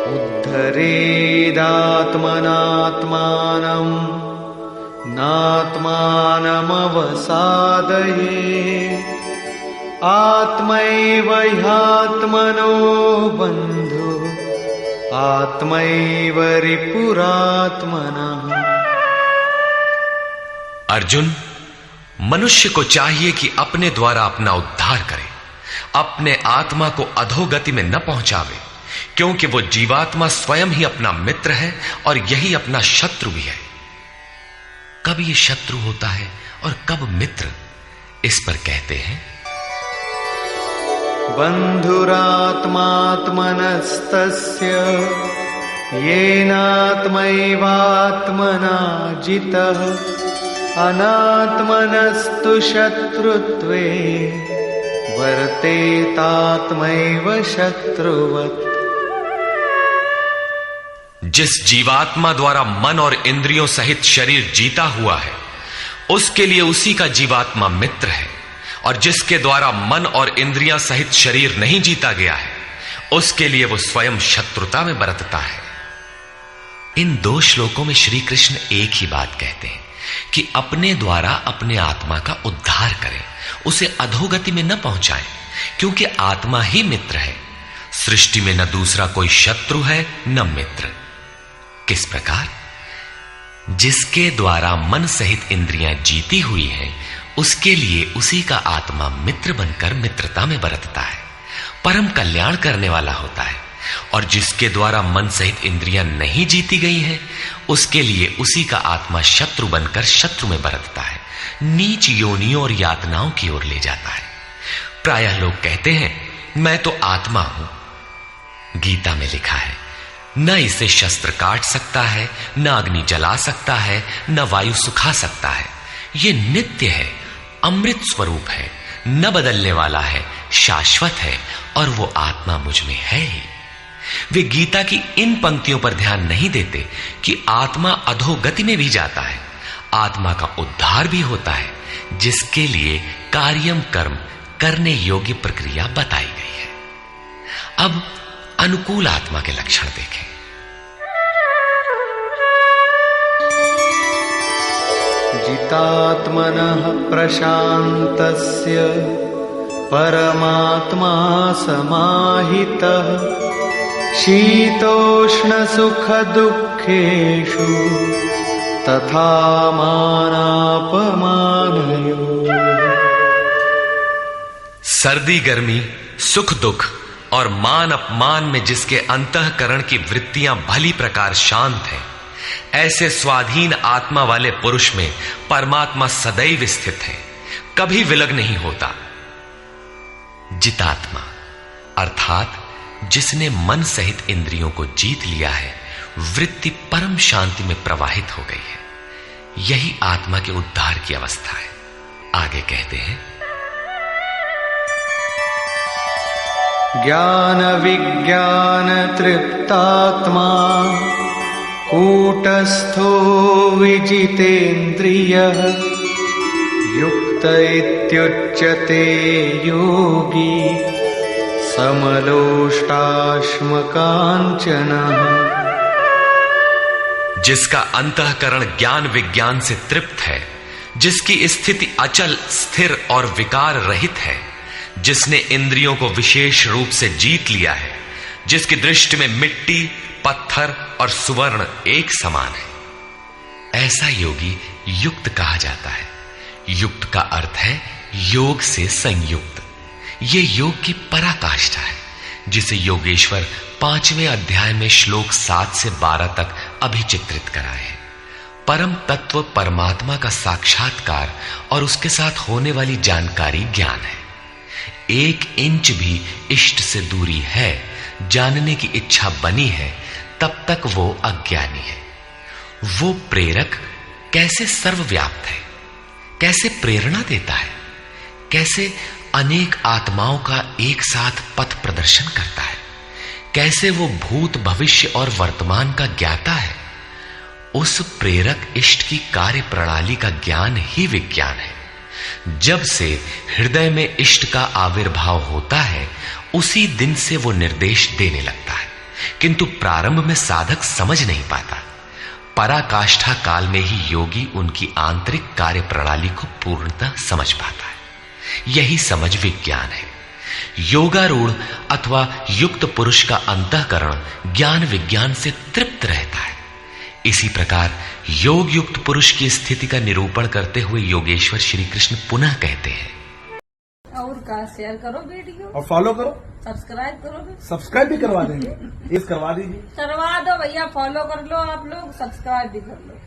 उद्धरेदात्मनात्मानं नात्मानमवसादये आत्मैव ह्यात्मनो बन्धु आत्मैव रिपुरात्मनः। अर्जुन, मनुष्य को चाहिए कि अपने द्वारा अपना उद्धार करे, अपने आत्मा को अधोगति में न पहुंचावे, क्योंकि वो जीवात्मा स्वयं ही अपना मित्र है और यही अपना शत्रु भी है। कब ये शत्रु होता है और कब मित्र, इस पर कहते हैं बन्धुरात्मात्मनस्तस्य येनात्मैवात्मना जितः अनात्मनस्तु शत्रुत्वे वर्तेतात्मैव शत्रुवत्। जिस जीवात्मा द्वारा मन और इंद्रियों सहित शरीर जीता हुआ है, उसके लिए उसी का जीवात्मा मित्र है, और जिसके द्वारा मन और इंद्रियां सहित शरीर नहीं जीता गया है, उसके लिए वो स्वयं शत्रुता में बरतता है। इन दो श्लोकों में श्री कृष्ण एक ही बात कहते हैं कि अपने द्वारा अपने आत्मा का उद्धार करें, उसे अधोगति में न पहुंचाएं, क्योंकि आत्मा ही मित्र है। सृष्टि में न दूसरा कोई शत्रु है न मित्र। किस प्रकार? जिसके द्वारा मन सहित इंद्रियां जीती हुई हैं, उसके लिए उसी का आत्मा मित्र बनकर मित्रता में बरतता है, परम कल्याण करने वाला होता है। और जिसके द्वारा मन सहित इंद्रियां नहीं जीती गई हैं, उसके लिए उसी का आत्मा शत्रु बनकर शत्रु में बरतता है, नीच योनियों और यातनाओं की ओर ले जाता है। प्रायः लोग कहते हैं मैं तो आत्मा हूं। गीता में लिखा है, न इसे शस्त्र काट सकता है, न अग्नि जला सकता है, न वायु सुखा सकता है। ये नित्य है, अमृत स्वरूप है, न बदलने वाला है, शाश्वत है, और वो आत्मा मुझ में है ही। वे गीता की इन पंक्तियों पर ध्यान नहीं देते कि आत्मा अधोगति में भी जाता है, आत्मा का उद्धार भी होता है, जिसके लिए कार्यम कर्म करने योग्य प्रक्रिया बताई गई है। अब अनुकूल आत्मा के लक्षण देखें। जितात्मनः प्रशान्तस्य परमात्मा समाहितः शीतोष्ण सुख दुःखेषु तथा मानापमानयोः। सर्दी गर्मी, सुख दुख और मान अपमान में जिसके अंतःकरण की वृत्तियां भली प्रकार शांत हैं, ऐसे स्वाधीन आत्मा वाले पुरुष में परमात्मा सदैव स्थित है, कभी विलग नहीं होता। जितात्मा अर्थात जिसने मन सहित इंद्रियों को जीत लिया है, वृत्ति परम शांति में प्रवाहित हो गई है, यही आत्मा के उद्धार की अवस्था है। आगे कहते हैं, ज्ञान विज्ञान तृप्तात्मा कूटस्थो विजितेन्द्रियः युक्त इत्युच्यते योगी समलोष्टाश्मकाञ्चनः। जिसका अंतःकरण ज्ञान विज्ञान से तृप्त है, जिसकी स्थिति अचल स्थिर और विकार रहित है, जिसने इंद्रियों को विशेष रूप से जीत लिया है, जिसकी दृष्टि में मिट्टी, पत्थर और सुवर्ण एक समान है, ऐसा योगी युक्त कहा जाता है। युक्त का अर्थ है योग से संयुक्त। ये योग की पराकाष्ठा है, जिसे योगेश्वर 5वें अध्याय में श्लोक 7 से 12 तक अभिचित्रित कराए हैं। परम तत्व परमात्मा का साक्षात्कार और उसके साथ होने वाली जानकारी ज्ञान है। 1 इंच भी इष्ट से दूरी है, जानने की इच्छा बनी है, तब तक वो अज्ञानी है। वो प्रेरक कैसे सर्वव्याप्त है, कैसे प्रेरणा देता है, कैसे अनेक आत्माओं का एक साथ पथ प्रदर्शन करता है, कैसे वो भूत भविष्य और वर्तमान का ज्ञाता है। उस प्रेरक इष्ट की कार्य प्रणाली का ज्ञान ही विज्ञान है। जब से हृदय में इष्ट का आविर्भाव होता है, उसी दिन से वो निर्देश देने लगता है, किंतु प्रारंभ में साधक समझ नहीं पाता। पराकाष्ठा काल में ही योगी उनकी आंतरिक कार्य प्रणाली को पूर्णतः समझ पाता है। यही समझ विज्ञान है। योगारूढ़ अथवा युक्त पुरुष का अंतःकरण ज्ञान विज्ञान से तृप्त रहता है। इसी प्रकार योग युक्त पुरुष की स्थिति का निरूपण करते हुए योगेश्वर श्री कृष्ण पुनः कहते हैं, और का शेयर करो वीडियो और फॉलो करो, सब्सक्राइब करो सब्सक्राइब भी करवा देंगे, ये करवा दीजिए। करवा दो भैया, फॉलो कर लो आप लोग, सब्सक्राइब भी कर लो।